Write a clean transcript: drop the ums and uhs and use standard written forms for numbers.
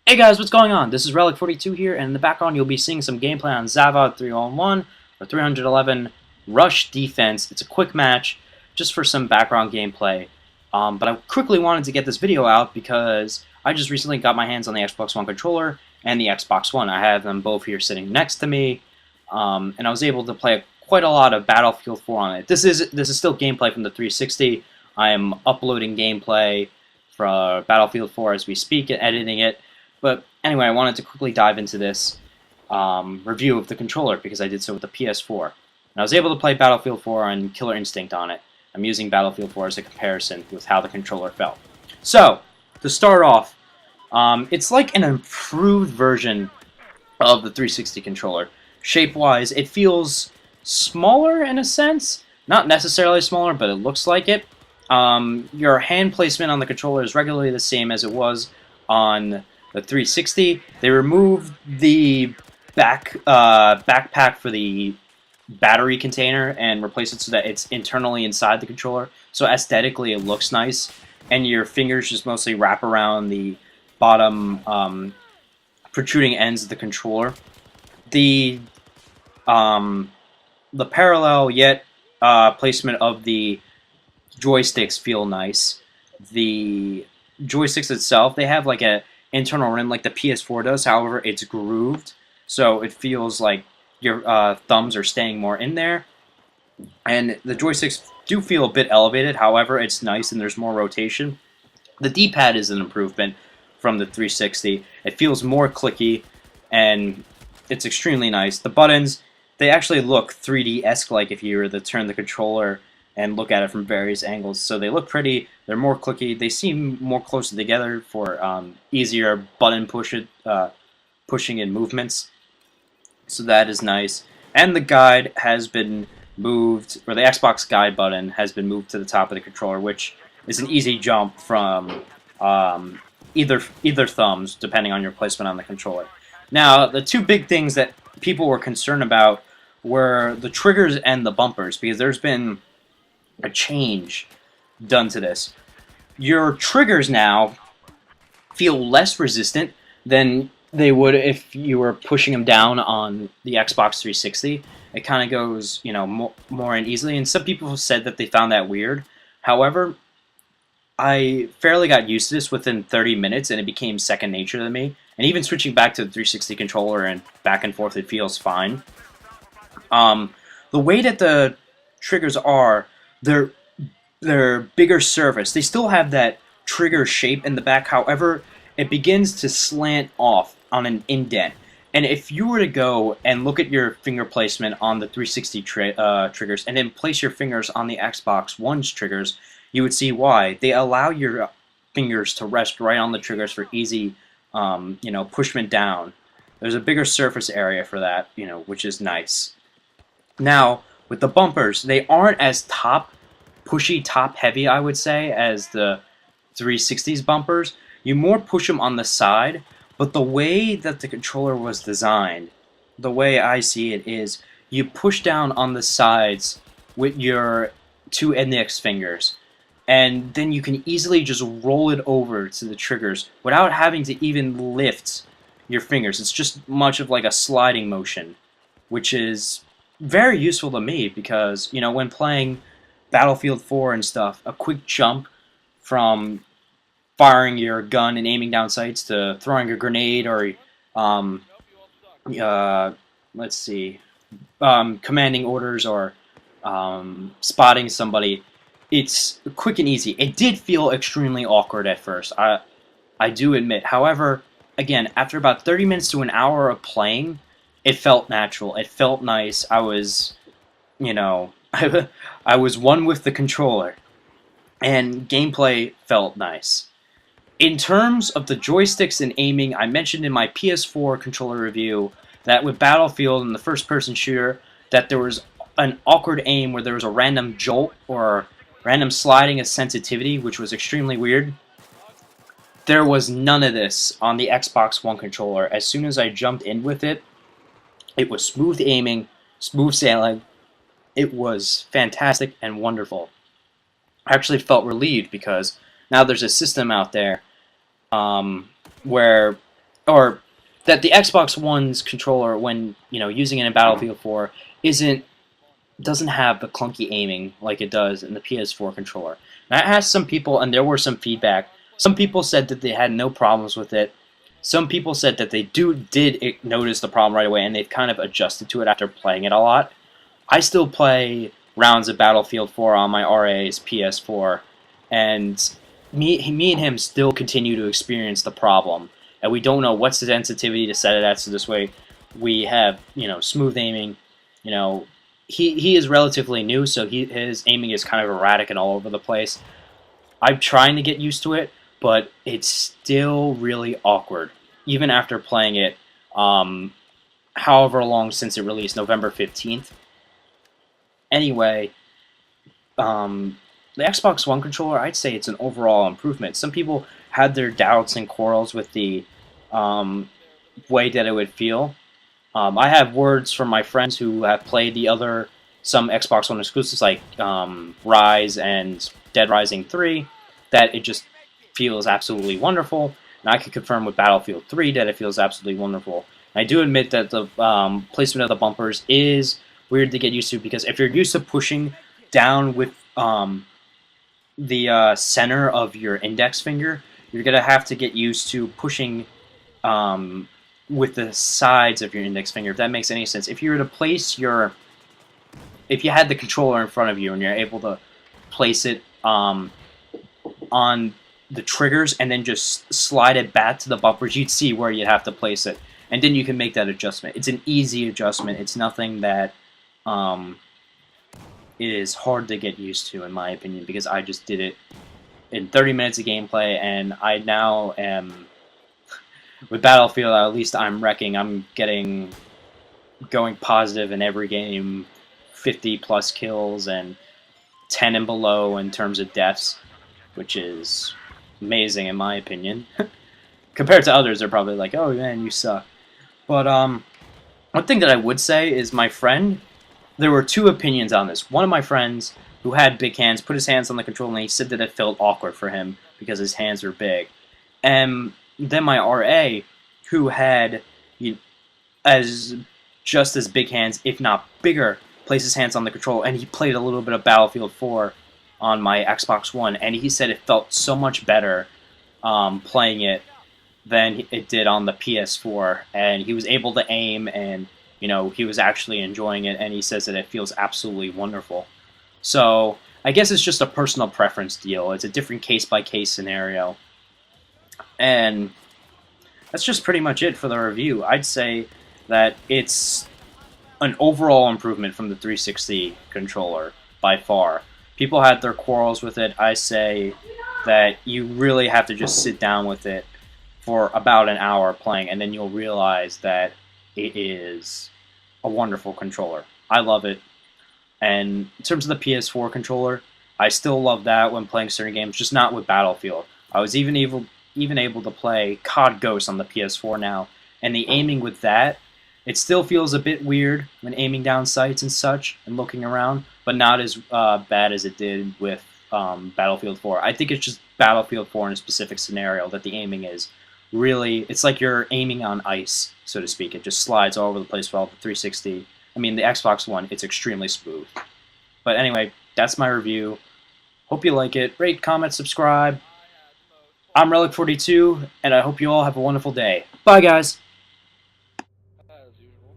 Hey guys, what's going on? This is relliK42 here, and in the background you'll be seeing some gameplay on Zavod 301 or 311 Rush Defense. It's a quick match, just for some background gameplay. But I quickly wanted to get this video out because I just recently got my hands on the Xbox One controller and the Xbox One. I have them both here sitting next to me, and I was able to play quite a lot of Battlefield 4 on it. This is still gameplay from the 360. I am uploading gameplay for Battlefield 4 as we speak and editing it. But anyway, I wanted to quickly dive into this review of the controller because I did so with the PS4. And I was able to play Battlefield 4 and Killer Instinct on it. I'm using Battlefield 4 as a comparison with how the controller felt. So, to start off, it's like an improved version of the 360 controller. Shape-wise, it feels smaller in a sense. Not necessarily smaller, but it looks like it. Your hand placement on the controller is regularly the same as it was on the 360. They removed the backpack for the battery container and replaced it so that it's internally inside the controller. So aesthetically, it looks nice, and your fingers just mostly wrap around the bottom protruding ends of the controller. The parallel yet placement of the joysticks feel nice. The joysticks itself, they have like a internal rim like the PS4 does. However, it's grooved, so it feels like your thumbs are staying more in there. And the joysticks do feel a bit elevated. However, it's nice and there's more rotation. The D-pad is an improvement from the 360. It feels more clicky and it's extremely nice. The buttons, they actually look 3D-esque, like if you were to turn the controller and look at it from various angles. So they look pretty, they're more clicky, they seem more closer together for easier button pushing and movements. So that is nice. And the guide has been moved, or the Xbox guide button has been moved to the top of the controller, which is an easy jump from either thumbs, depending on your placement on the controller. Now, the two big things that people were concerned about were the triggers and the bumpers, because there's been a change done to this. Your triggers now feel less resistant than they would if you were pushing them down on the Xbox 360. It kind of goes, more and easily, and some people have said that they found that weird. However, I fairly got used to this within 30 minutes, and it became second nature to me. And even switching back to the 360 controller and back and forth, it feels fine. The way that the triggers are, they're bigger surface. They still have that trigger shape in the back. However, it begins to slant off on an indent. And if you were to go and look at your finger placement on the 360 triggers and then place your fingers on the Xbox One's triggers, you would see why. They allow your fingers to rest right on the triggers for easy, pushment down. There's a bigger surface area for that, which is nice. Now, with the bumpers, they aren't as pushy, top heavy, I would say, as the 360's bumpers. You more push them on the side, but the way that the controller was designed, the way I see it is, you push down on the sides with your two index fingers, and then you can easily just roll it over to the triggers without having to even lift your fingers. It's just much of like a sliding motion, which is very useful to me because, when playing Battlefield 4 and stuff, a quick jump from firing your gun and aiming down sights to throwing a grenade or, commanding orders or spotting somebody, it's quick and easy. It did feel extremely awkward at first, I do admit. However, again, after about 30 minutes to an hour of playing, it felt natural. It felt nice. I was, I was one with the controller, and gameplay felt nice. In terms of the joysticks and aiming, I mentioned in my PS4 controller review that with Battlefield and the first-person shooter, that there was an awkward aim where there was a random jolt or random sliding of sensitivity, which was extremely weird. There was none of this on the Xbox One controller. As soon as I jumped in with it, it was smooth aiming, smooth sailing. It was fantastic and wonderful. I actually felt relieved because now there's a system out there where or that the Xbox One's controller, when using it in Battlefield 4, isn't doesn't have the clunky aiming like it does in the PS4 controller. And I asked some people, and there were some feedback. Some people said that they had no problems with it. Some people said that they did notice the problem right away, and they've kind of adjusted to it after playing it a lot. I still play rounds of Battlefield 4 on my RA's PS4, and me and him still continue to experience the problem, and we don't know what's the sensitivity to set it at. So this way, we have smooth aiming. He is relatively new, so his aiming is kind of erratic and all over the place. I'm trying to get used to it, but it's still really awkward, even after playing it. However long since it released, November 15th. Anyway, the Xbox One controller, I'd say it's an overall improvement. Some people had their doubts and quarrels with the way that it would feel. I have words from my friends who have played some Xbox One exclusives like Rise and Dead Rising 3, that it just feels absolutely wonderful. And I can confirm with Battlefield 3 that it feels absolutely wonderful. And I do admit that the placement of the bumpers is weird to get used to, because if you're used to pushing down with the center of your index finger, you're going to have to get used to pushing with the sides of your index finger, if that makes any sense. If you were to place if you had the controller in front of you and you're able to place it on the triggers and then just slide it back to the bumpers, you'd see where you'd have to place it. And then you can make that adjustment. It's an easy adjustment. It's nothing that is hard to get used to, in my opinion, because I just did it in 30 minutes of gameplay, and I now am, with Battlefield, at least I'm wrecking. I'm going positive in every game, 50 plus kills and 10 and below in terms of deaths, which is amazing in my opinion. Compared to others, they're probably like, oh man, you suck. But one thing that I would say is my friend, there were two opinions on this. One of my friends who had big hands put his hands on the controller and he said that it felt awkward for him because his hands were big. And then my RA, who had just as big hands, if not bigger, placed his hands on the controller, and he played a little bit of Battlefield 4 on my Xbox One, and he said it felt so much better playing it than it did on the PS4, and he was able to aim, and he was actually enjoying it, and he says that it feels absolutely wonderful. So I guess it's just a personal preference deal. It's a different case-by-case scenario. And that's just pretty much it for the review. I'd say that it's an overall improvement from the 360 controller by far. People had their quarrels with it. I say that you really have to just sit down with it for about an hour playing, and then you'll realize that it is a wonderful controller. I love it. And in terms of the PS4 controller, I still love that when playing certain games, just not with Battlefield. I was even able to play COD Ghost on the PS4 now, and the aiming with that, it still feels a bit weird when aiming down sights and such and looking around, but not as bad as it did with Battlefield 4. I think it's just Battlefield 4 in a specific scenario that the aiming is really, it's like you're aiming on ice, so to speak. It just slides all over the place. While the 360, I mean the Xbox One, it's extremely smooth. But anyway, that's my review. Hope you like it. Rate, comment, subscribe. I'm relliK42, and I hope you all have a wonderful day. Bye, guys. As usual.